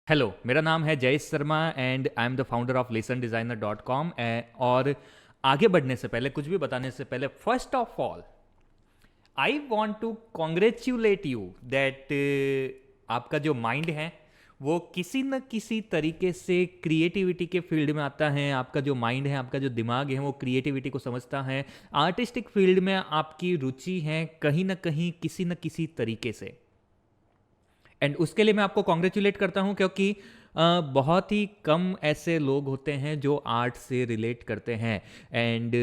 Hello, मेरा नाम है Jayesh Sharma and I am the founder of listendesigner.com। और आगे बढ़ने से पहले, कुछ भी बताने से पहले, first of all I want to congratulate you that आपका जो माइंड है वो किसी न किसी तरीके से क्रिएटिविटी के फील्ड में आता है। आपका जो माइंड है, आपका जो दिमाग है, वो क्रिएटिविटी को समझता है। आर्टिस्टिक फील्ड में आपकी रुचि है कहीं ना कहीं, किसी न किसी तरीके से। एंड उसके लिए मैं आपको कॉन्ग्रेचुलेट करता हूँ, क्योंकि बहुत ही कम ऐसे लोग होते हैं जो आर्ट से रिलेट करते हैं। एंड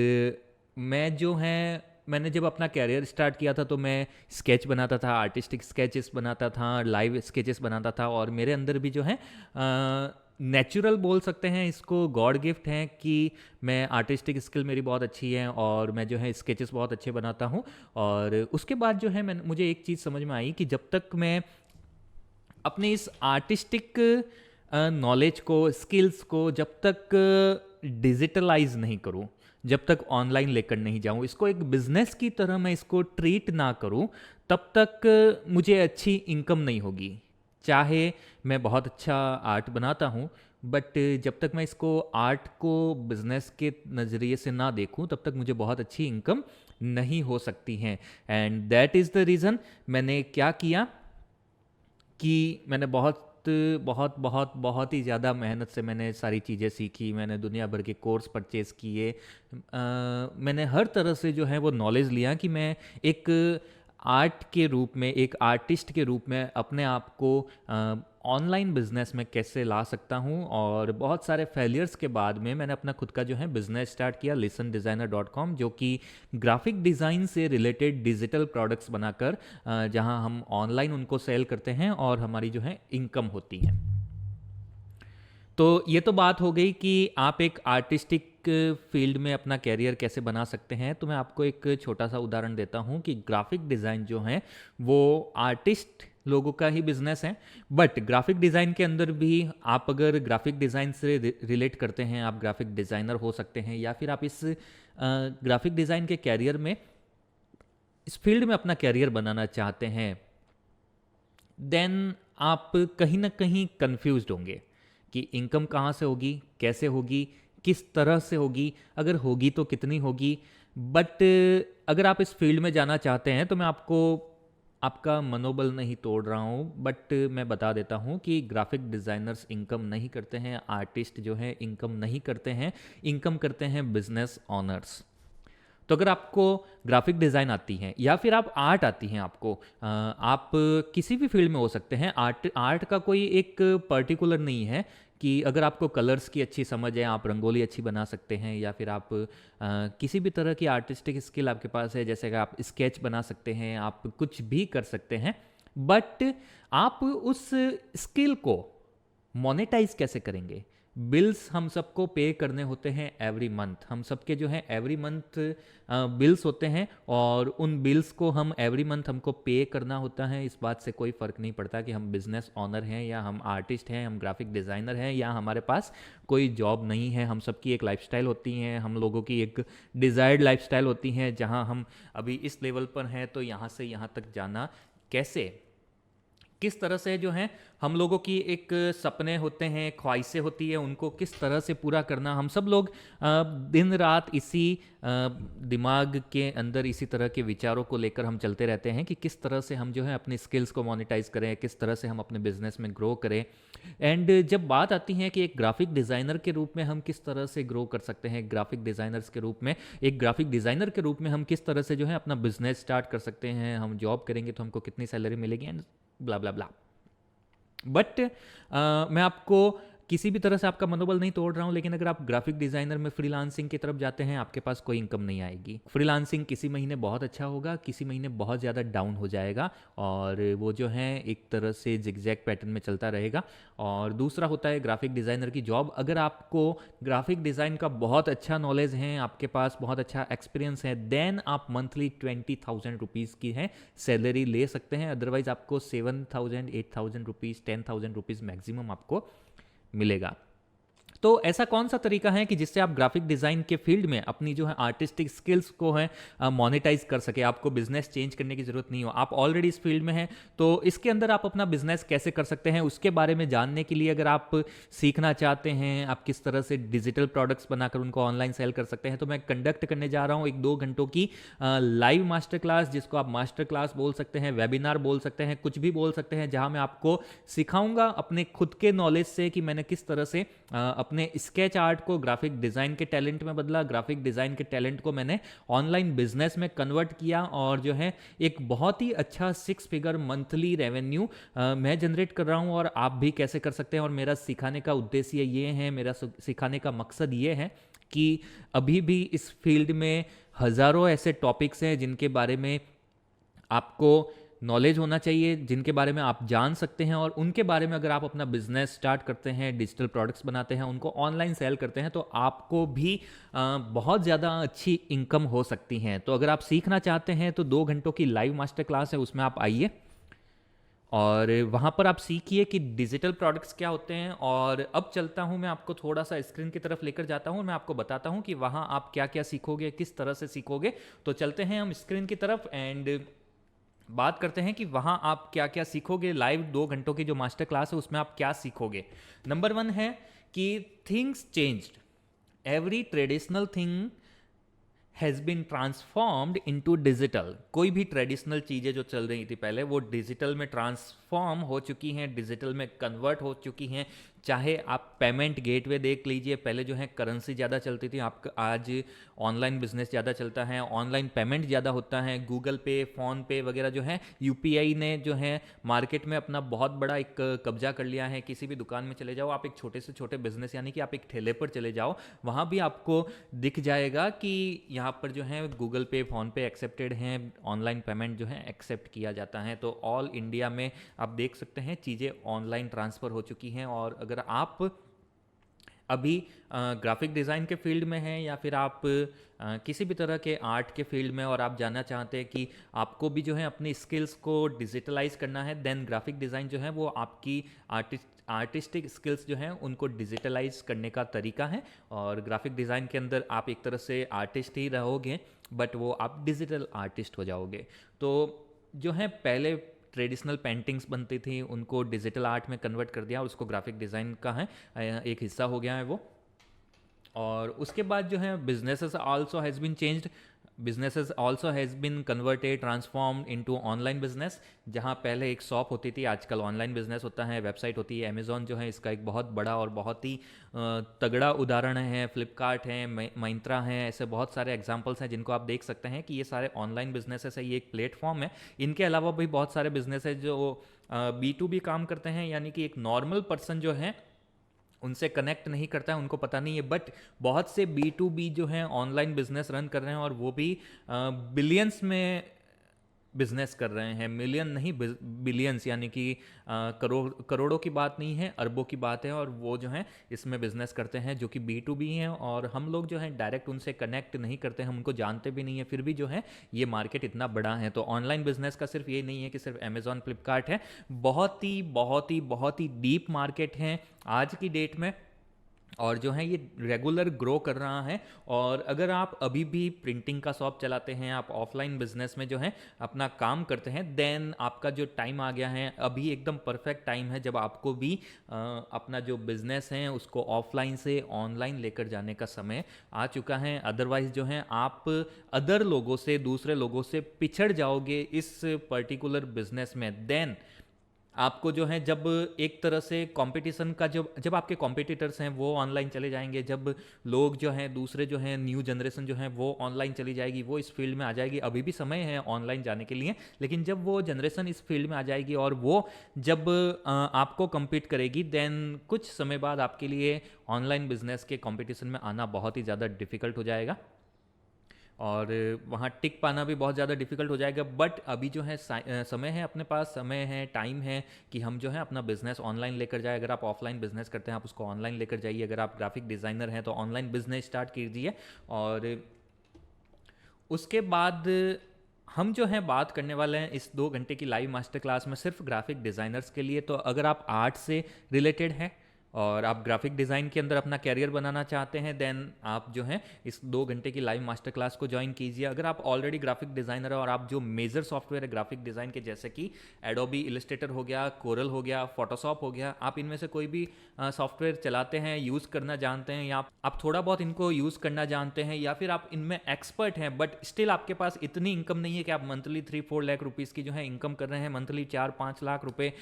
मैं जो है मैंने जब अपना कैरियर स्टार्ट किया था तो मैं स्केच बनाता था, आर्टिस्टिक स्केचेस बनाता था, लाइव स्केचेस बनाता था। और मेरे अंदर भी जो है नेचुरल बोल सकते हैं इसको, गॉड गिफ्ट है कि मैं आर्टिस्टिक स्किल मेरी बहुत अच्छी है और मैं जो है स्केचेस बहुत अच्छे बनाता हूँ। और उसके बाद जो है मुझे एक चीज़ समझ में आई कि जब तक मैं अपने इस आर्टिस्टिक नॉलेज को, स्किल्स को जब तक डिजिटलाइज नहीं करूं, जब तक ऑनलाइन लेकर नहीं जाऊं, इसको एक बिजनेस की तरह मैं इसको ट्रीट ना करूं, तब तक मुझे अच्छी इनकम नहीं होगी। चाहे मैं बहुत अच्छा आर्ट बनाता हूं, बट जब तक मैं इसको आर्ट को बिजनेस के नज़रिए से ना देखूं, तब तक मुझे बहुत अच्छी इनकम नहीं हो सकती है। And that is the reason मैंने क्या किया कि मैंने बहुत बहुत बहुत बहुत ही ज़्यादा मेहनत से मैंने सारी चीज़ें सीखी। मैंने दुनिया भर के कोर्स परचेज़ किए। मैंने हर तरह से जो है वो नॉलेज लिया कि मैं एक आर्ट के रूप में, एक आर्टिस्ट के रूप में अपने आप को ऑनलाइन बिजनेस में कैसे ला सकता हूँ। और बहुत सारे फेलियर्स के बाद में मैंने अपना खुद का जो है बिजनेस स्टार्ट किया, listendesigner.com, जो कि ग्राफिक डिज़ाइन से रिलेटेड डिजिटल प्रोडक्ट्स बनाकर जहाँ हम ऑनलाइन उनको सेल करते हैं और हमारी जो है इनकम होती है। तो ये तो बात हो गई कि आप एक आर्टिस्टिक फील्ड में अपना कैरियर कैसे बना सकते हैं। तो मैं आपको एक छोटा सा उदाहरण देता हूँ कि ग्राफिक डिज़ाइन जो है वो आर्टिस्ट लोगों का ही बिजनेस है। बट ग्राफिक डिज़ाइन के अंदर भी आप अगर ग्राफिक डिज़ाइन से रिलेट करते हैं, आप ग्राफिक डिज़ाइनर हो सकते हैं, या फिर आप इस ग्राफिक डिज़ाइन के कैरियर में, इस फील्ड में अपना कैरियर बनाना चाहते हैं, देन आप कहीं ना कहीं कंफ्यूज्ड होंगे कि इनकम कहाँ से होगी, कैसे होगी, किस तरह से होगी, अगर होगी तो कितनी होगी। बट अगर आप इस फील्ड में जाना चाहते हैं तो मैं आपको, आपका मनोबल नहीं तोड़ रहा हूँ, बट मैं बता देता हूँ कि ग्राफिक डिज़ाइनर्स इनकम नहीं करते हैं, आर्टिस्ट जो है इनकम नहीं करते हैं, इनकम करते हैं बिजनेस ऑनर्स। तो अगर आपको ग्राफिक डिज़ाइन आती है या फिर आप आर्ट आती हैं आपको, आप किसी भी फील्ड में हो सकते हैं। आर्ट आर्ट का कोई एक पर्टिकुलर नहीं है कि अगर आपको कलर्स की अच्छी समझ है, आप रंगोली अच्छी बना सकते हैं, या फिर आप किसी भी तरह की आर्टिस्टिक स्किल आपके पास है, जैसे कि आप स्केच बना सकते हैं, आप कुछ भी कर सकते हैं। बट आप उस स्किल को मोनेटाइज कैसे करेंगे? बिल्स हम सबको पे करने होते हैं एवरी मंथ। हम सबके जो है एवरी मंथ बिल्स होते हैं, और उन बिल्स को हम एवरी मंथ हमको पे करना होता है। इस बात से कोई फ़र्क नहीं पड़ता कि हम बिजनेस ऑनर हैं, या हम आर्टिस्ट हैं, हम ग्राफिक डिज़ाइनर हैं, या हमारे पास कोई जॉब नहीं है। हम सबकी एक लाइफस्टाइल होती है, हम लोगों की एक डिज़ायर्ड लाइफस्टाइल होती है, जहाँ हम अभी इस लेवल पर हैं तो यहाँ से यहाँ तक जाना कैसे, किस तरह से जो है हम लोगों की एक सपने होते हैं, ख्वाहिशें होती है, उनको किस तरह से पूरा करना। हम सब लोग दिन रात इसी दिमाग के अंदर इसी तरह के विचारों को लेकर हम चलते रहते हैं कि किस तरह से हम जो है अपनी स्किल्स को मोनेटाइज करें, किस तरह से हम अपने बिजनेस में ग्रो करें। एंड जब बात आती है कि एक ग्राफिक डिज़ाइनर के रूप में हम किस तरह से ग्रो कर सकते हैं, ग्राफिक डिज़ाइनर्स के रूप में, एक ग्राफिक डिज़ाइनर के रूप में हम किस तरह से जो है अपना बिजनेस स्टार्ट कर सकते हैं, हम जॉब करेंगे तो हमको कितनी सैलरी मिलेगी, and blah blah blah. But मैं आपको किसी भी तरह से आपका मनोबल नहीं तोड़ रहा हूँ, लेकिन अगर आप ग्राफिक डिज़ाइनर में फ्रीलांसिंग की तरफ जाते हैं, आपके पास कोई इनकम नहीं आएगी। फ्रीलांसिंग किसी महीने बहुत अच्छा होगा, किसी महीने बहुत ज़्यादा डाउन हो जाएगा, और वो जो है एक तरह से जिगजैग पैटर्न में चलता रहेगा। और दूसरा होता है ग्राफिक डिज़ाइनर की जॉब। अगर आपको ग्राफिक डिज़ाइन का बहुत अच्छा नॉलेज है, आपके पास बहुत अच्छा एक्सपीरियंस है, देन आप मंथली 20,000 रुपीज़ की है सैलरी ले सकते हैं। अदरवाइज आपको 7,000, 8,000 रुपीज़, 10,000 रुपीज़ मैक्सिमम आपको मिलेगा। तो ऐसा कौन सा तरीका है कि जिससे आप ग्राफिक डिज़ाइन के फील्ड में अपनी जो है आर्टिस्टिक स्किल्स को है मोनेटाइज कर सके, आपको बिजनेस चेंज करने की ज़रूरत नहीं हो, आप ऑलरेडी इस फील्ड में हैं, तो इसके अंदर आप अपना बिजनेस कैसे कर सकते हैं उसके बारे में जानने के लिए अगर आप सीखना चाहते हैं आप किस तरह से डिजिटल प्रोडक्ट्स बनाकर उनको ऑनलाइन सेल कर सकते हैं, तो मैं कंडक्ट करने जा रहा हूँ एक 2 घंटों की लाइव मास्टर क्लास, जिसको आप मास्टर क्लास बोल सकते हैं, वेबिनार बोल सकते हैं, कुछ भी बोल सकते हैं, जहां मैं आपको सिखाऊंगा अपने खुद के नॉलेज से कि मैंने किस तरह से अपने स्केच आर्ट को ग्राफिक डिज़ाइन के टैलेंट में बदला, ग्राफिक डिज़ाइन के टैलेंट को मैंने ऑनलाइन बिजनेस में कन्वर्ट किया और जो है एक बहुत ही अच्छा 6 फिगर मंथली रेवेन्यू मैं जनरेट कर रहा हूं, और आप भी कैसे कर सकते हैं। और मेरा सिखाने का उद्देश्य ये है, मेरा सिखाने का मकसद ये है कि अभी भी इस फील्ड में हज़ारों ऐसे टॉपिक्स हैं जिनके बारे में आपको नॉलेज होना चाहिए, जिनके बारे में आप जान सकते हैं, और उनके बारे में अगर आप अपना बिजनेस स्टार्ट करते हैं, डिजिटल प्रोडक्ट्स बनाते हैं, उनको ऑनलाइन सेल करते हैं, तो आपको भी बहुत ज़्यादा अच्छी इनकम हो सकती हैं। तो अगर आप सीखना चाहते हैं तो 2 घंटों की लाइव मास्टर क्लास है, उसमें आप आइए और वहाँ पर आप सीखिए कि डिजिटल प्रोडक्ट्स क्या होते हैं। और अब चलता हूँ, मैं आपको थोड़ा सा स्क्रीन की तरफ लेकर जाता हूँ, मैं आपको बताता हूँ कि वहाँ आप क्या क्या सीखोगे, किस तरह से सीखोगे। तो चलते हैं हम स्क्रीन की तरफ एंड बात करते हैं कि वहाँ आप क्या क्या सीखोगे। लाइव 2 घंटों की जो मास्टर क्लास है उसमें आप क्या सीखोगे। नंबर 1 है कि things changed, every traditional thing has been transformed into digital. कोई भी ट्रेडिशनल चीज़ें जो चल रही थी पहले वो डिजिटल में ट्रांसफॉर्म हो चुकी हैं, डिजिटल में कन्वर्ट हो चुकी हैं। चाहे आप पेमेंट गेटवे देख लीजिए, पहले जो है करेंसी ज़्यादा चलती थी, आप आज ऑनलाइन बिजनेस ज़्यादा चलता है, ऑनलाइन पेमेंट ज़्यादा होता है, गूगल पे, फ़ोन पे वगैरह जो है, यूपीआई ने जो है मार्केट में अपना बहुत बड़ा एक कब्जा कर लिया है। किसी भी दुकान में चले जाओ आप, एक छोटे से छोटे बिजनेस यानी कि आप एक ठेले पर चले जाओ, वहाँ भी आपको दिख जाएगा कि यहाँ पर जो है गूगल पे, फ़ोन पे एक्सेप्टेड हैं, ऑनलाइन पेमेंट जो है एक्सेप्ट किया जाता है। तो ऑल इंडिया में आप देख सकते हैं चीज़ें ऑनलाइन ट्रांसफ़र हो चुकी हैं। और अगर आप अभी ग्राफिक डिज़ाइन के फील्ड में हैं या फिर आप किसी भी तरह के आर्ट के फील्ड में और आप जानना चाहते हैं कि आपको भी जो है अपनी स्किल्स को डिजिटलाइज करना है, देन ग्राफिक डिज़ाइन जो है वो आपकी आर्टिस्टिक स्किल्स जो हैं उनको डिजिटलाइज करने का तरीका है। और ग्राफिक डिज़ाइन के अंदर आप एक तरह से आर्टिस्ट ही रहोगे, बट वो आप डिजिटल आर्टिस्ट हो जाओगे। तो जो है पहले ट्रेडिशनल पेंटिंग्स बनती थी, उनको डिजिटल आर्ट में कन्वर्ट कर दिया और उसको ग्राफिक डिज़ाइन का है एक हिस्सा हो गया है वो। और उसके बाद जो है businesses also has been changed, businesses also has been converted, transformed into online business. जहाँ पहले एक शॉप होती थी, आजकल ऑनलाइन बिजनेस होता है, वेबसाइट होती है। अमेज़ॉन जो है इसका एक बहुत बड़ा और बहुत ही तगड़ा उदाहरण है, फ्लिपकार्ट है, मिंत्रा है, ऐसे बहुत सारे एग्जांपल्स हैं जिनको आप देख सकते हैं कि ये सारे ऑनलाइन बिजनेसेस है, ये एक प्लेटफॉर्म है। इनके अलावा भी बहुत सारे बिजनेस है जो B2B काम करते हैं, यानी कि एक नॉर्मल पर्सन जो है उनसे कनेक्ट नहीं करता है, उनको पता नहीं है, बट बहुत से B2B जो हैं ऑनलाइन बिजनेस रन कर रहे हैं और वो भी बिलियंस में बिजनेस कर रहे हैं, मिलियन नहीं बिलियंस, यानी कि करोड़ों की बात नहीं है, अरबों की बात है। और वो जो है इसमें बिजनेस करते हैं जो कि B2B हैं, और हम लोग जो है डायरेक्ट उनसे कनेक्ट नहीं करते हैं, हम उनको जानते भी नहीं है, फिर भी जो है ये मार्केट इतना बड़ा है। तो ऑनलाइन बिजनेस का सिर्फ ये नहीं है कि सिर्फ अमेजॉन फ्लिपकार्ट है, बहुत ही बहुत ही बहुत ही डीप मार्केट है आज की डेट में, और जो है ये रेगुलर ग्रो कर रहा है। और अगर आप अभी भी प्रिंटिंग का शॉप चलाते हैं, आप ऑफलाइन बिजनेस में जो है अपना काम करते हैं, देन आपका जो टाइम आ गया है, अभी एकदम परफेक्ट टाइम है जब आपको भी अपना जो बिजनेस है उसको ऑफलाइन से ऑनलाइन लेकर जाने का समय आ चुका है। अदरवाइज जो है आप अदर लोगों से, दूसरे लोगों से पिछड़ जाओगे इस पर्टिकुलर बिजनेस में। देन आपको जो है जब एक तरह से कंपटीशन का जब आपके कॉम्पिटिटर्स हैं वो ऑनलाइन चले जाएंगे, जब लोग जो हैं दूसरे जो हैं न्यू जनरेशन जो है वो ऑनलाइन चली जाएगी, वो इस फील्ड में आ जाएगी, अभी भी समय है ऑनलाइन जाने के लिए, लेकिन जब वो जनरेशन इस फील्ड में आ जाएगी और वो जब आपको compete करेगी, देन कुछ समय बाद आपके लिए ऑनलाइन बिजनेस के कंपटीशन में आना बहुत ही ज़्यादा डिफिकल्ट हो जाएगा और वहाँ टिक पाना भी बहुत ज़्यादा डिफिकल्ट हो जाएगा। बट अभी जो है समय है, अपने पास समय है, टाइम है कि हम जो है अपना बिजनेस ऑनलाइन लेकर जाए। अगर आप ऑफलाइन बिजनेस करते हैं आप उसको ऑनलाइन लेकर जाइए, अगर आप ग्राफिक डिज़ाइनर हैं तो ऑनलाइन बिजनेस स्टार्ट कीजिए। और उसके बाद हम जो है बात करने वाले हैं इस 2 घंटे की लाइव मास्टर क्लास में सिर्फ ग्राफिक डिज़ाइनर्स के लिए। तो अगर आप आर्ट से रिलेटेड हैं, और आप ग्राफिक डिज़ाइन के अंदर अपना कैरियर बनाना चाहते हैं, देन आप जो है इस 2 घंटे की लाइव मास्टर क्लास को ज्वाइन कीजिए। अगर आप ऑलरेडी ग्राफिक डिज़ाइनर है और आप जो मेजर सॉफ्टवेयर है ग्राफिक डिज़ाइन के, जैसे कि एडोबी इलस्ट्रेटर हो गया, कोरल हो गया, फोटोशॉप हो गया, आप इनमें से कोई भी सॉफ्टवेयर चलाते हैं, यूज़ करना जानते हैं, या आप थोड़ा बहुत इनको यूज़ करना जानते हैं, या फिर आप इनमें एक्सपर्ट हैं बट स्टिल आपके पास इतनी इनकम नहीं है कि आप मंथली 3-4 लाख रुपीज़ की जो है इनकम कर रहे हैं, मंथली 4-5 लाख रुपए,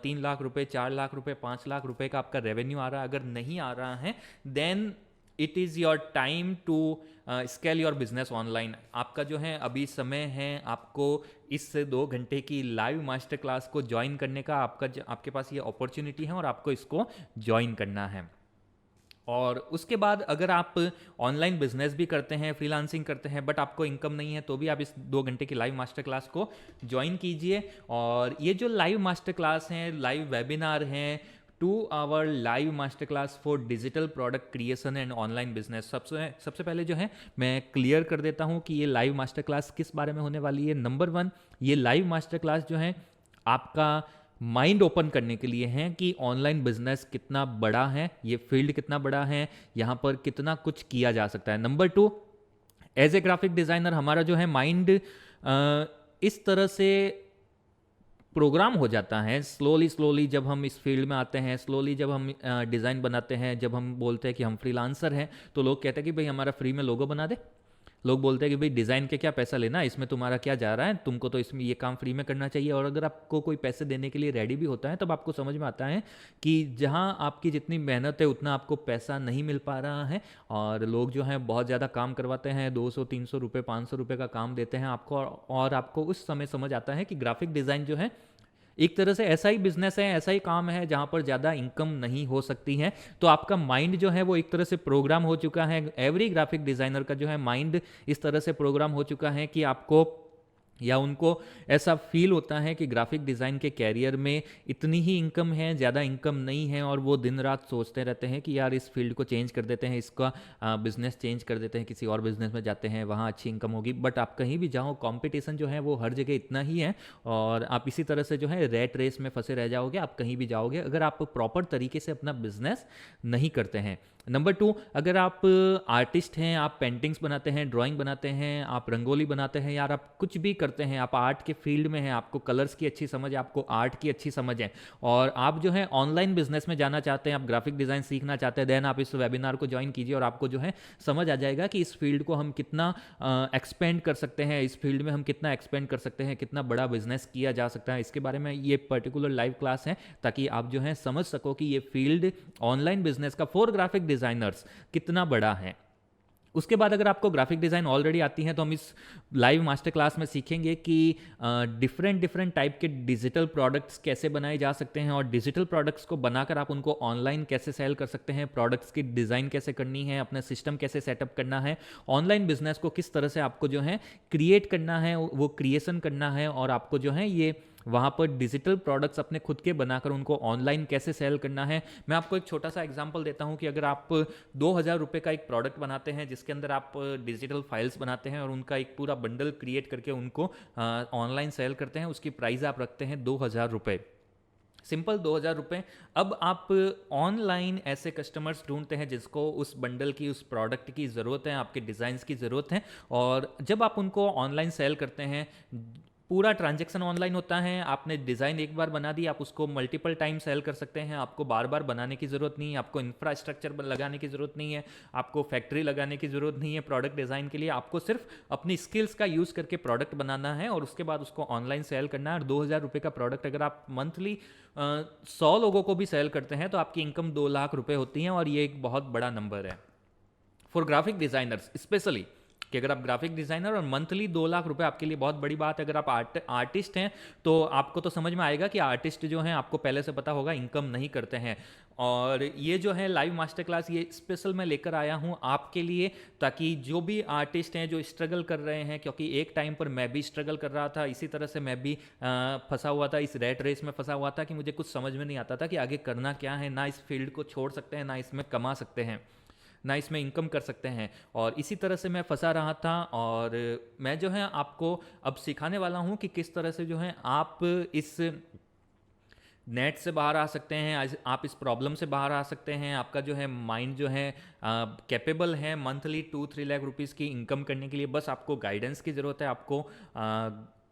3 लाख रुपए, 4 लाख रुपए, 5 लाख रुपए का आपका रेवेन्यू आ रहा है, अगर नहीं आ रहा है, then it is your time to scale your business online. आपका जो है अभी समय है आपको इस 2 घंटे की लाइव मास्टर क्लास को ज्वाइन करने का। आपके पास ये अपॉर्चुनिटी है और आपको इसको ज्वाइन करना है। और उसके बाद अगर आप ऑनलाइन बिजनेस भी करते हैं, फ्रीलांसिंग करते हैं, बट आपको इनकम नहीं है, तो भी आप इस 2 घंटे की लाइव मास्टर क्लास को ज्वाइन कीजिए। और ये जो लाइव मास्टर क्लास हैं, लाइव वेबिनार हैं, 2 hour live master class for digital product creation and online business. सबसे पहले जो है मैं क्लियर कर देता हूँ कि ये लाइव मास्टर क्लास किस बारे में होने वाली है। नंबर 1, ये लाइव मास्टर क्लास जो है आपका माइंड ओपन करने के लिए हैं कि ऑनलाइन बिजनेस कितना बड़ा है, ये फील्ड कितना बड़ा है, यहाँ पर कितना कुछ किया जा सकता है। Number 2, as a graphic designer हमारा जो है माइंड इस तरह से प्रोग्राम हो जाता है, स्लोली जब हम इस फील्ड में आते हैं, स्लोली जब हम डिज़ाइन बनाते हैं, जब हम बोलते हैं कि हम फ्रीलांसर हैं, तो लोग कहते हैं कि भाई हमारा फ्री में लोगो बना दे। लोग बोलते हैं कि भाई डिज़ाइन के क्या पैसा लेना, इसमें तुम्हारा क्या जा रहा है, तुमको तो इसमें ये काम फ्री में करना चाहिए। और अगर आपको कोई पैसे देने के लिए रेडी भी होता है, तब आपको समझ में आता है कि जहाँ आपकी जितनी मेहनत है उतना आपको पैसा नहीं मिल पा रहा है, और लोग जो हैं बहुत ज़्यादा काम करवाते हैं, 200-300 रुपये, 500 रुपये का काम देते हैं आपको, और आपको उस समय समझ आता है कि ग्राफिक डिज़ाइन जो है एक तरह से ऐसा ही बिजनेस है, ऐसा ही काम है जहाँ पर ज़्यादा इनकम नहीं हो सकती है। तो आपका माइंड जो है वो एक तरह से प्रोग्राम हो चुका है, एवरी ग्राफिक डिज़ाइनर का जो है माइंड इस तरह से प्रोग्राम हो चुका है कि आपको या उनको ऐसा फील होता है कि ग्राफिक डिज़ाइन के कैरियर में इतनी ही इनकम है, ज़्यादा इनकम नहीं है, और वो दिन रात सोचते रहते हैं कि यार इस फील्ड को चेंज कर देते हैं, इसका बिजनेस चेंज कर देते हैं, किसी और बिजनेस में जाते हैं, वहाँ अच्छी इनकम होगी। बट आप कहीं भी जाओ, कंपटीशन जो है वो हर जगह इतना ही है, और आप इसी तरह से जो है रेट रेस में फंसे रह जाओगे, आप कहीं भी जाओगे अगर आप प्रॉपर तरीके से अपना बिजनेस नहीं करते हैं। नंबर 2, अगर आप आर्टिस्ट हैं, आप पेंटिंग्स बनाते हैं, ड्राइंग बनाते हैं, आप रंगोली बनाते हैं, यार आप कुछ भी करते हैं, आप आर्ट के फील्ड में हैं, आपको कलर्स की अच्छी समझ है, आपको आर्ट की अच्छी समझ है, और आप जो है ऑनलाइन बिजनेस में जाना चाहते हैं, आप ग्राफिक डिज़ाइन सीखना चाहते हैं, देन आप इस वेबिनार को ज्वाइन कीजिए और आपको जो है समझ आ जाएगा कि इस फील्ड को हम कितना एक्सपेंड कर सकते हैं, इस फील्ड में हम कितना एक्सपेंड कर सकते हैं, कितना बड़ा बिजनेस किया जा सकता है। इसके बारे में ये पर्टिकुलर लाइव क्लास है, ताकि आप जो है समझ सको कि ये फील्ड ऑनलाइन बिजनेस का फॉर ग्राफिक डिज़ाइनर्स कितना बड़ा है। उसके बाद अगर आपको ग्राफिक डिज़ाइन ऑलरेडी आती है, तो हम इस लाइव मास्टर क्लास में सीखेंगे कि डिफरेंट टाइप के डिजिटल प्रोडक्ट्स कैसे बनाए जा सकते हैं, और डिजिटल प्रोडक्ट्स को बनाकर आप उनको ऑनलाइन कैसे सेल कर सकते हैं, प्रोडक्ट्स की डिज़ाइन कैसे करनी है, अपना सिस्टम कैसे सेटअप करना है, ऑनलाइन बिजनेस को किस तरह से आपको जो है क्रिएट करना है, वो क्रिएशन करना है, और आपको जो है ये वहाँ पर डिजिटल प्रोडक्ट्स अपने खुद के बनाकर उनको ऑनलाइन कैसे सेल करना है। मैं आपको एक छोटा सा एग्जांपल देता हूँ कि अगर आप 2000 रुपये का एक प्रोडक्ट बनाते हैं, जिसके अंदर आप डिजिटल फाइल्स बनाते हैं और उनका एक पूरा बंडल क्रिएट करके उनको ऑनलाइन सेल करते हैं, उसकी प्राइस आप रखते हैं 2000 रुपये, सिंपल 2000 रुपये। अब आप ऑनलाइन ऐसे कस्टमर्स ढूंढते हैं जिसको उस बंडल की, उस प्रोडक्ट की ज़रूरत है, आपके डिज़ाइंस की ज़रूरत है, और जब आप उनको ऑनलाइन सेल करते हैं, पूरा ट्रांजैक्शन ऑनलाइन होता है। आपने डिज़ाइन एक बार बना दी, आप उसको मल्टीपल टाइम सेल कर सकते हैं, आपको बार बार बनाने की ज़रूरत नहीं है, आपको इंफ्रास्ट्रक्चर लगाने की ज़रूरत नहीं है, आपको फैक्ट्री लगाने की ज़रूरत नहीं है प्रोडक्ट डिज़ाइन के लिए। आपको सिर्फ अपनी स्किल्स का यूज़ करके प्रोडक्ट बनाना है और उसके बाद उसको ऑनलाइन सेल करना है। और 2000 रुपये का प्रोडक्ट अगर आप मंथली 100 लोगों को भी सेल करते हैं तो आपकी इनकम 2 लाख रुपये होती है, और ये एक बहुत बड़ा नंबर है फॉर ग्राफिक डिज़ाइनर्स स्पेशली, कि अगर आप ग्राफिक डिज़ाइनर और मंथली 2 लाख रुपए आपके लिए बहुत बड़ी बात है। अगर आप आर्टिस्ट हैं तो आपको तो समझ में आएगा कि आर्टिस्ट जो हैं, आपको पहले से पता होगा, इनकम नहीं करते हैं। और ये जो है लाइव मास्टर क्लास, ये स्पेशल मैं लेकर आया हूँ आपके लिए, ताकि जो भी आर्टिस्ट हैं जो स्ट्रगल कर रहे हैं, क्योंकि एक टाइम पर मैं भी स्ट्रगल कर रहा था, इसी तरह से मैं भी फंसा हुआ था, इस रैट रेस में फंसा हुआ था कि मुझे कुछ समझ में नहीं आता था कि आगे करना क्या है, ना इस फील्ड को छोड़ सकते हैं, ना इसमें कमा सकते हैं, ना इसमें इनकम कर सकते हैं। और इसी तरह से मैं फंसा रहा था, और मैं जो है आपको अब सिखाने वाला हूँ कि किस तरह से जो है आप इस नेट से बाहर आ सकते हैं, आज आप इस प्रॉब्लम से बाहर आ सकते हैं, आपका जो है माइंड जो है कैपेबल है मंथली 2-3 लाख रुपीज़ की इनकम करने के लिए। बस आपको गाइडेंस की ज़रूरत है, आपको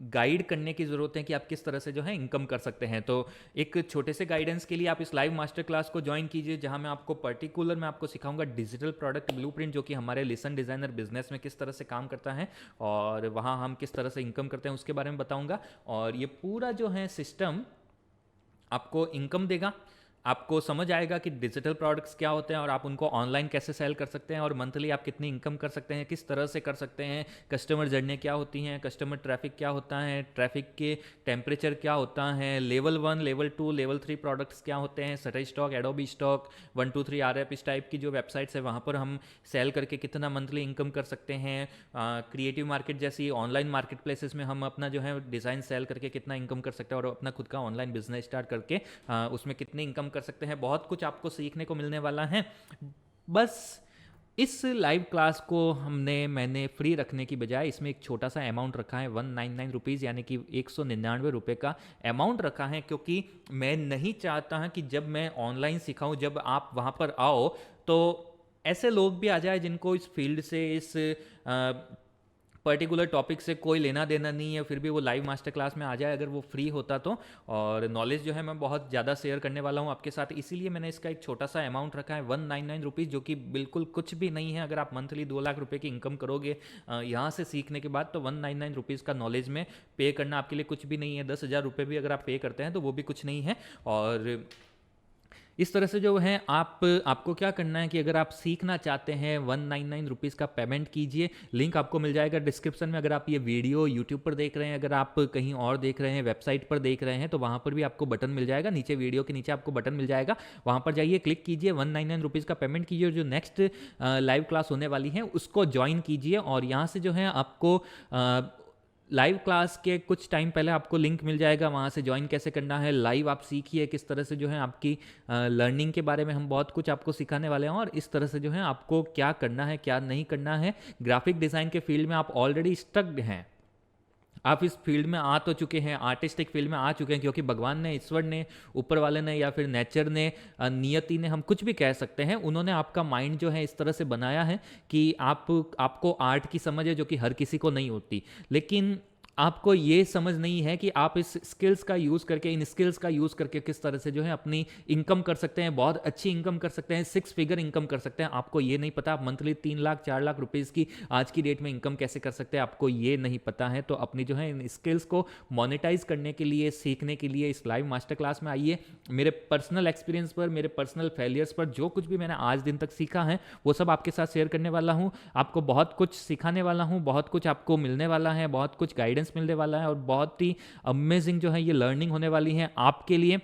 गाइड करने की ज़रूरत है कि आप किस तरह से जो है इनकम कर सकते हैं। तो एक छोटे से गाइडेंस के लिए आप इस लाइव मास्टर क्लास को ज्वाइन कीजिए, जहां मैं आपको पर्टिकुलर मैं आपको सिखाऊंगा डिजिटल प्रोडक्ट ब्लूप्रिंट, जो कि हमारे लिसन डिज़ाइनर बिजनेस में किस तरह से काम करता है और वहाँ हम किस तरह से इनकम करते हैं उसके बारे में बताऊंगा। और ये पूरा जो है सिस्टम आपको इनकम देगा, आपको समझ आएगा कि डिजिटल प्रोडक्ट्स क्या होते हैं और आप उनको ऑनलाइन कैसे सेल कर सकते हैं और मंथली आप कितनी इनकम कर सकते हैं, किस तरह से कर सकते हैं, कस्टमर जर्नी क्या होती हैं, कस्टमर ट्रैफिक क्या होता है, ट्रैफिक के टेम्परेचर क्या होता है, लेवल 1, लेवल 2, लेवल 3 प्रोडक्ट्स क्या होते हैं, shutter stock, Adobe stock, 123 RF, इस टाइप की जो वेबसाइट्स है वहाँ पर हम सेल करके कितना मंथली इनकम कर सकते हैं। क्रिएटिव मार्केट जैसी ऑनलाइन मार्केट प्लेसेस में हम अपना जो है डिज़ाइन सेल करके कितना इनकम कर सकते हैं और अपना खुद का ऑनलाइन बिजनेस स्टार्ट करके उसमें कितनी इनकम कर सकते हैं। बहुत कुछ आपको सीखने को मिलने वाला है। बस इस लाइव क्लास को मैंने फ्री रखने की बजाय इसमें एक छोटा सा अमाउंट रखा है, 199 रुपीज़, यानी कि 199 रुपये का अमाउंट रखा है, क्योंकि मैं नहीं चाहता कि जब मैं ऑनलाइन सिखाऊं, जब आप वहाँ पर आओ तो ऐसे लोग भी आ जाए जिनको इस फील्ड से, इस पर्टिकुलर टॉपिक से कोई लेना देना नहीं है, फिर भी वो लाइव मास्टर क्लास में आ जाए अगर वो फ्री होता तो। और नॉलेज जो है मैं बहुत ज़्यादा शेयर करने वाला हूँ आपके साथ, इसीलिए मैंने इसका एक छोटा सा अमाउंट रखा है 199 रुपीज़, जो कि बिल्कुल कुछ भी नहीं है। अगर आप मंथली 2 लाख रुपए की इनकम करोगे यहाँ से सीखने के बाद, तो 199 रुपीज़ का नॉलेज में पे करना आपके लिए कुछ भी नहीं है। 10,000 रुपये भी अगर आप पे करते हैं तो वो भी कुछ नहीं है। और इस तरह से जो है आपको क्या करना है कि अगर आप सीखना चाहते हैं 199 रुपीज़ का पेमेंट कीजिए। लिंक आपको मिल जाएगा डिस्क्रिप्शन में। अगर आप ये वीडियो यूट्यूब पर देख रहे हैं, अगर आप कहीं और देख रहे हैं, वेबसाइट पर देख रहे हैं, तो वहाँ पर भी आपको बटन मिल जाएगा, नीचे वीडियो के नीचे आपको बटन मिल जाएगा, वहाँ पर जाइए, क्लिक कीजिए, 199 रुपीज़ का पेमेंट कीजिए और जो नेक्स्ट लाइव क्लास होने वाली है उसको ज्वाइन कीजिए। और यहाँ से जो है आपको लाइव क्लास के कुछ टाइम पहले आपको लिंक मिल जाएगा, वहाँ से ज्वाइन कैसे करना है, लाइव आप सीखिए किस तरह से जो है आपकी लर्निंग के बारे में हम बहुत कुछ आपको सिखाने वाले हैं और इस तरह से जो है आपको क्या करना है क्या नहीं करना है। ग्राफिक डिज़ाइन के फील्ड में आप ऑलरेडी स्टक्ड हैं, आप इस फील्ड में आ तो चुके हैं, आर्टिस्टिक फील्ड में आ चुके हैं, क्योंकि भगवान ने, ईश्वर ने, ऊपर वाले ने या फिर नेचर ने, नियति ने, हम कुछ भी कह सकते हैं, उन्होंने आपका माइंड जो है इस तरह से बनाया है कि आपको आर्ट की समझ है जो कि हर किसी को नहीं होती। लेकिन आपको ये समझ नहीं है कि आप इस स्किल्स का यूज़ करके, इन स्किल्स का यूज़ करके किस तरह से जो है अपनी इनकम कर सकते हैं, बहुत अच्छी इनकम कर सकते हैं, 6 फिगर इनकम कर सकते हैं। आपको ये नहीं पता आप मंथली 3 लाख 4 लाख रुपीज़ की आज की डेट में इनकम कैसे कर सकते हैं, आपको ये नहीं पता है। तो अपनी जो है इन स्किल्स को मोनेटाइज करने के लिए, सीखने के लिए इस लाइव मास्टर क्लास में आइए। मेरे पर्सनल एक्सपीरियंस पर, मेरे पर्सनल फेलियर्स पर जो कुछ भी मैंने आज दिन तक सीखा है वो सब आपके साथ शेयर करने वाला हूँ। आपको बहुत कुछ सिखाने वाला हूँ, बहुत कुछ आपको मिलने वाला है, बहुत कुछ गाइडेंस मिलने वाला है और बहुत ही अमेजिंग जो है ये लर्निंग होने वाली है आपके लिए।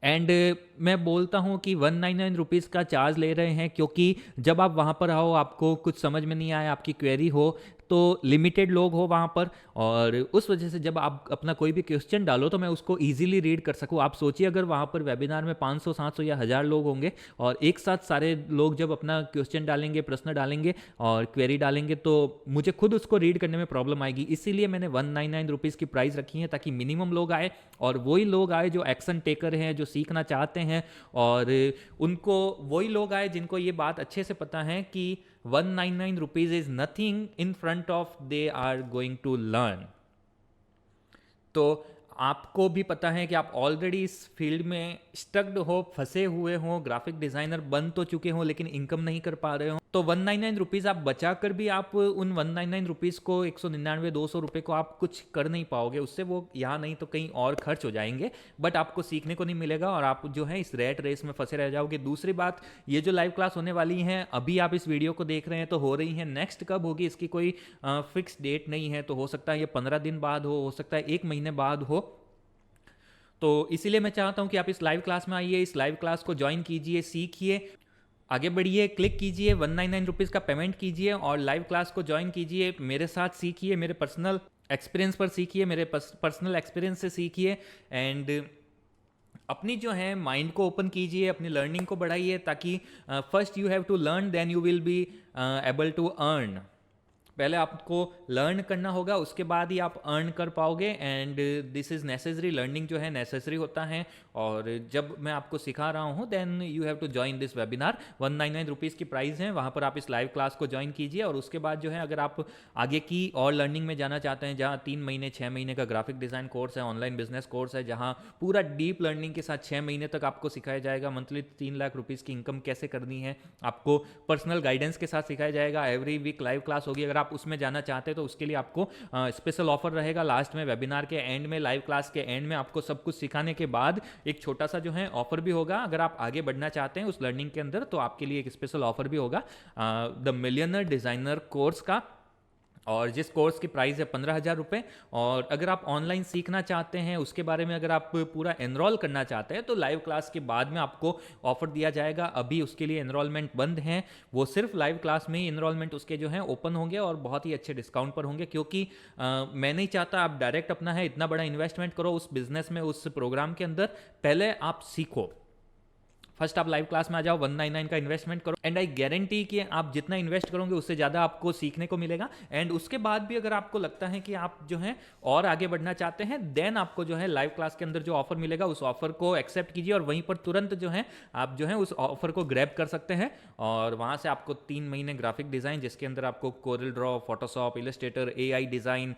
एंड मैं बोलता हूँ कि 199 रुपीज़ का चार्ज ले रहे हैं क्योंकि जब आप वहाँ पर आओ, आपको कुछ समझ में नहीं आए, आपकी क्वेरी हो, तो लिमिटेड लोग हो वहाँ पर, और उस वजह से जब आप अपना कोई भी क्वेश्चन डालो तो मैं उसको इजीली रीड कर सकूँ। आप सोचिए अगर वहाँ पर वेबिनार में 500, 700 या 1000 लोग होंगे और एक साथ सारे लोग जब अपना क्वेश्चन डालेंगे, प्रश्न डालेंगे और क्वेरी डालेंगे, तो मुझे खुद उसको रीड करने में प्रॉब्लम आएगी। इसीलिए मैंने 199 रुपीज़ की प्राइस रखी है, ताकि मिनिमम लोग आए और वही लोग आए जो एक्शन टेकर हैं, जो सीखना चाहते हैं, और उनको वही लोग आए जिनको ये बात अच्छे से पता है कि 199 rupees is nothing in front of they are going to learn. तो आपको भी पता है कि आप ऑलरेडी इस फील्ड में स्टक्ड हो, फंसे हुए हो, ग्राफिक डिज़ाइनर बन तो चुके हो लेकिन इनकम नहीं कर पा रहे हो, तो 199 रुपीज़ आप बचा कर भी आप उन 199 रुपीज़ को 199, 200 रुपये को आप कुछ कर नहीं पाओगे उससे। वो यहाँ नहीं तो कहीं और खर्च हो जाएंगे, बट आपको सीखने को नहीं मिलेगा और आप जो है इस रैट रेस में फंसे रह जाओगे। दूसरी बात, ये जो लाइव क्लास होने वाली है, अभी आप इस वीडियो को देख रहे हैं तो हो रही है, नेक्स्ट कब होगी इसकी कोई फिक्स डेट नहीं है। तो हो सकता है ये 15 दिन बाद हो सकता है 1 महीने बाद हो। तो इसीलिए मैं चाहता हूं कि आप इस लाइव क्लास में आइए, इस लाइव क्लास को ज्वाइन कीजिए, सीखिए, आगे बढ़िए, क्लिक कीजिए, 199 रुपीज़ का पेमेंट कीजिए और लाइव क्लास को ज्वाइन कीजिए, मेरे साथ सीखिए, मेरे पर्सनल एक्सपीरियंस पर सीखिए, मेरे पर्सनल एक्सपीरियंस से सीखिए, एंड अपनी जो है माइंड को ओपन कीजिए, अपनी लर्निंग को बढ़ाइए, ताकि first you have to learn, then you will be able to earn. पहले आपको लर्न करना होगा, उसके बाद ही आप अर्न कर पाओगे। And this is necessary, learning जो है नेसेसरी होता है। और जब मैं आपको सिखा रहा हूँ then you have to join this webinar. 199 rupees की प्राइस है, वहाँ पर आप इस लाइव क्लास को ज्वाइन कीजिए। और उसके बाद जो है अगर आप आगे की और लर्निंग में जाना चाहते हैं, जहाँ 3 महीने 6 महीने का ग्राफिक डिज़ाइन कोर्स है, ऑनलाइन बिजनेस कोर्स है, जहाँ पूरा डीप लर्निंग के साथ 6 महीने तक आपको सिखाया जाएगा मंथली 3 लाख रुपीज़ की इनकम कैसे करनी है, आपको पर्सनल गाइडेंस के साथ सिखाया जाएगा। एवरी वीक लाइव क्लास होगी। अगर आप उसमें जाना चाहते हैं तो उसके लिए आपको स्पेशल ऑफर रहेगा लास्ट में, वेबिनार के एंड में, लाइव क्लास के एंड में आपको सब कुछ सिखाने के बाद एक छोटा सा जो है ऑफर भी होगा। अगर आप आगे बढ़ना चाहते हैं उस लर्निंग के अंदर तो आपके लिए एक स्पेशल ऑफर भी होगा द मिलियनर डिजाइनर कोर्स का। और जिस कोर्स की प्राइस है 15,000 रुपये। और अगर आप ऑनलाइन सीखना चाहते हैं उसके बारे में, अगर आप पूरा एनरोल करना चाहते हैं तो लाइव क्लास के बाद में आपको ऑफर दिया जाएगा। अभी उसके लिए एनरोलमेंट बंद है, वो सिर्फ लाइव क्लास में ही एनरोलमेंट उसके जो है ओपन होंगे और बहुत ही अच्छे डिस्काउंट पर होंगे। क्योंकि मैं नहीं चाहता आप डायरेक्ट अपना है इतना बड़ा इन्वेस्टमेंट करो उस बिजनेस में, उस प्रोग्राम के अंदर। पहले आप सीखो, फर्स्ट आप लाइव क्लास में आ जाओ, 199 का इन्वेस्टमेंट करो। एंड आई गारंटी कि आप जितना इन्वेस्ट करोगे उससे ज़्यादा आपको सीखने को मिलेगा। एंड उसके बाद भी अगर आपको लगता है कि आप जो है और आगे बढ़ना चाहते हैं देन आपको जो है लाइव क्लास के अंदर जो ऑफर मिलेगा उस ऑफर को एक्सेप्ट कीजिए और वहीं पर तुरंत जो है आप जो है उस ऑफर को ग्रैब कर सकते हैं। और वहाँ से आपको 3 महीने ग्राफिक डिज़ाइन, जिसके अंदर आपको Corel Draw, Photoshop, Illustrator, AI design,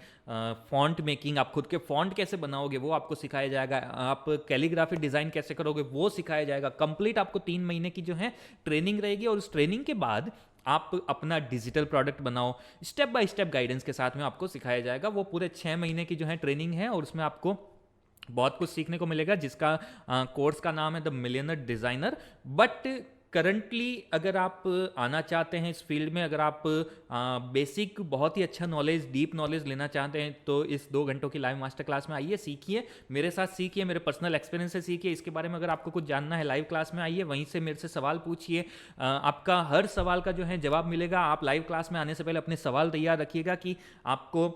font making, आप खुद के फॉन्ट कैसे बनाओगे वो आपको सिखाया जाएगा, आप कैलीग्राफी डिज़ाइन कैसे करोगे वो सिखाया जाएगा। कंप्लीट आपको 3 महीने की जो है ट्रेनिंग रहेगी। और उस ट्रेनिंग के बाद आप अपना डिजिटल प्रोडक्ट बनाओ, स्टेप बाय स्टेप गाइडेंस के साथ में आपको सिखाया जाएगा। वो पूरे 6 महीने की जो है ट्रेनिंग है और उसमें आपको बहुत कुछ सीखने को मिलेगा, जिसका कोर्स का नाम है the millionaire designer. But currently अगर आप आना चाहते हैं इस फील्ड में, अगर आप बेसिक बहुत ही अच्छा नॉलेज, डीप नॉलेज लेना चाहते हैं तो इस 2 घंटों की लाइव मास्टर क्लास में आइए, सीखिए, मेरे साथ सीखिए, मेरे पर्सनल एक्सपीरियंस से सीखिए। इसके बारे में अगर आपको कुछ जानना है लाइव क्लास में आइए, वहीं से मेरे से सवाल पूछिए, आपका हर सवाल का जो है जवाब मिलेगा। आप लाइव क्लास में आने से पहले अपने सवाल तैयार रखिएगा कि आपको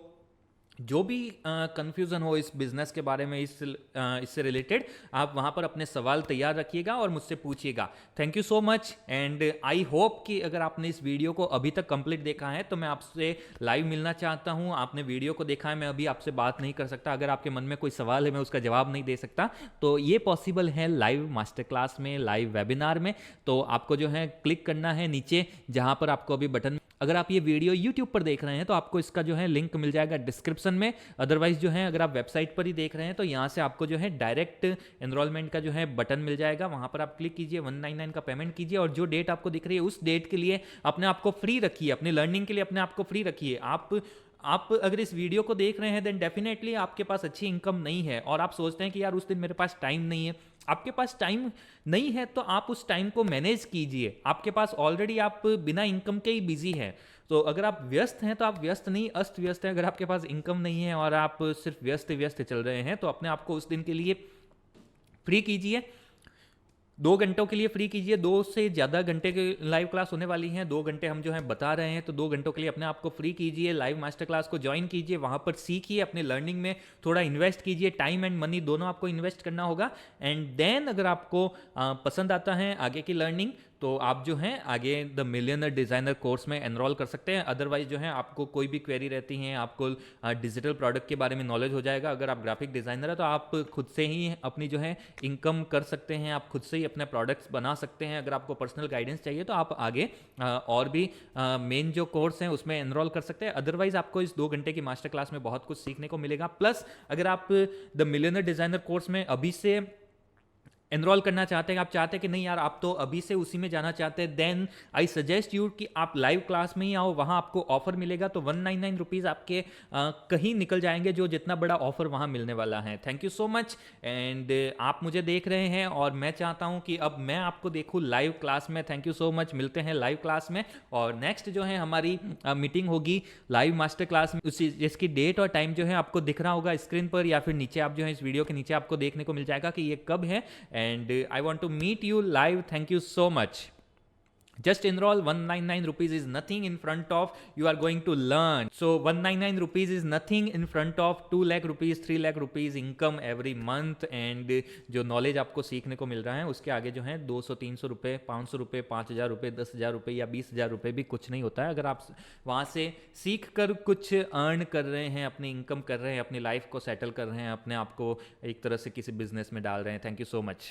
जो भी कंफ्यूजन हो इस बिजनेस के बारे में, इससे रिलेटेड, आप वहाँ पर अपने सवाल तैयार रखिएगा और मुझसे पूछिएगा। Thank you so much. And I hope कि अगर आपने इस वीडियो को अभी तक कंप्लीट देखा है तो मैं आपसे लाइव मिलना चाहता हूँ। आपने वीडियो को देखा है, मैं अभी आपसे बात नहीं कर सकता। अगर आपके मन में कोई सवाल है मैं उसका जवाब नहीं दे सकता, तो ये पॉसिबल है लाइव मास्टर क्लास में, लाइव वेबिनार में। तो आपको जो है क्लिक करना है नीचे, जहाँ पर आपको अभी बटन, अगर आप ये वीडियो YouTube पर देख रहे हैं तो आपको इसका जो है लिंक मिल जाएगा डिस्क्रिप्शन में। अदरवाइज जो है अगर आप वेबसाइट पर ही देख रहे हैं तो यहाँ से आपको जो है डायरेक्ट एनरोलमेंट का जो है बटन मिल जाएगा, वहाँ पर आप क्लिक कीजिए, 199 का पेमेंट कीजिए और जो डेट आपको दिख रही है उस डेट के लिए अपने आप को फ्री रखिए, अपनी लर्निंग के लिए अपने आप को फ्री रखिए। आप अगर इस वीडियो को देख रहे हैं देन डेफिनेटली आपके पास अच्छी इनकम नहीं है और आप सोचते हैं कि यार उस दिन मेरे पास टाइम नहीं है। आपके पास टाइम नहीं है तो आप उस टाइम को मैनेज कीजिए। आपके पास ऑलरेडी, आप बिना इनकम के ही बिजी हैं। तो अगर आप व्यस्त हैं तो आप व्यस्त नहीं, अस्त व्यस्त हैं। अगर आपके पास इनकम नहीं है और आप सिर्फ व्यस्त व्यस्त चल रहे हैं तो अपने आप को उस दिन के लिए फ्री कीजिए, 2 घंटों के लिए फ्री कीजिए। 2 से ज़्यादा घंटे की लाइव क्लास होने वाली हैं, 2 घंटे हम जो है बता रहे हैं, तो 2 घंटों के लिए अपने आप को फ्री कीजिए, लाइव मास्टर क्लास को ज्वाइन कीजिए, वहाँ पर सीखिए, अपने लर्निंग में थोड़ा इन्वेस्ट कीजिए, टाइम एंड मनी दोनों आपको इन्वेस्ट करना होगा। एंड देन अगर आपको पसंद आता है आगे की लर्निंग तो आप जो हैं आगे द मिलियनर डिज़ाइनर कोर्स में एनरोल कर सकते हैं। अदरवाइज जो है आपको कोई भी क्वेरी रहती हैं, आपको डिजिटल प्रोडक्ट के बारे में नॉलेज हो जाएगा। अगर आप ग्राफिक डिज़ाइनर है तो आप खुद से ही अपनी जो है इनकम कर सकते हैं, आप खुद से ही अपने प्रोडक्ट्स बना सकते हैं। अगर आपको पर्सनल गाइडेंस चाहिए तो आप आगे और भी मेन जो कोर्स हैं उसमें एनरोल कर सकते हैं। अदरवाइज आपको इस 2 घंटे की मास्टर क्लास में बहुत कुछ सीखने को मिलेगा। प्लस अगर आप द मिलियनर डिज़ाइनर कोर्स में अभी से एनरोल करना चाहते हैं, आप चाहते हैं कि नहीं यार आप तो अभी से उसी में जाना चाहते हैं, देन आई सजेस्ट यू कि आप लाइव क्लास में ही आओ, वहाँ आपको ऑफर मिलेगा। तो 199 रुपीज़ आपके कहीं निकल जाएंगे, जो जितना बड़ा ऑफर वहाँ मिलने वाला है। Thank you so much. And आप मुझे देख रहे हैं और मैं चाहता हूँ कि अब मैं आपको देखूँ लाइव क्लास में। थैंक यू सो मच, मिलते हैं लाइव क्लास में। और नेक्स्ट जो है हमारी मीटिंग होगी लाइव मास्टर क्लास में, उसी जिसकी डेट और टाइम जो है आपको दिख रहा होगा स्क्रीन पर, या फिर नीचे आप जो है इस वीडियो के नीचे आपको देखने को मिल जाएगा कि ये कब है। And I want to meet you live. Thank you so much. just enroll. 199 rupees is nothing in front of you are going to learn. So 199 rupees is nothing in front of 2 lakh rupees, 3 lakh rupees income every month. And जो knowledge आपको सीखने को मिल रहा है उसके आगे जो है 200-300 रुपये, 500 रुपये, 5,000 रुपये, 10,000 रुपये या 20,000 रुपये भी कुछ नहीं होता है अगर आप वहाँ से सीख कर कुछ अर्न कर रहे हैं, अपनी इनकम कर रहे हैं, अपनी लाइफ को सेटल कर रहे हैं, अपने आप को एक तरह से किसी बिजनेस में डाल रहे हैं. Thank you so much.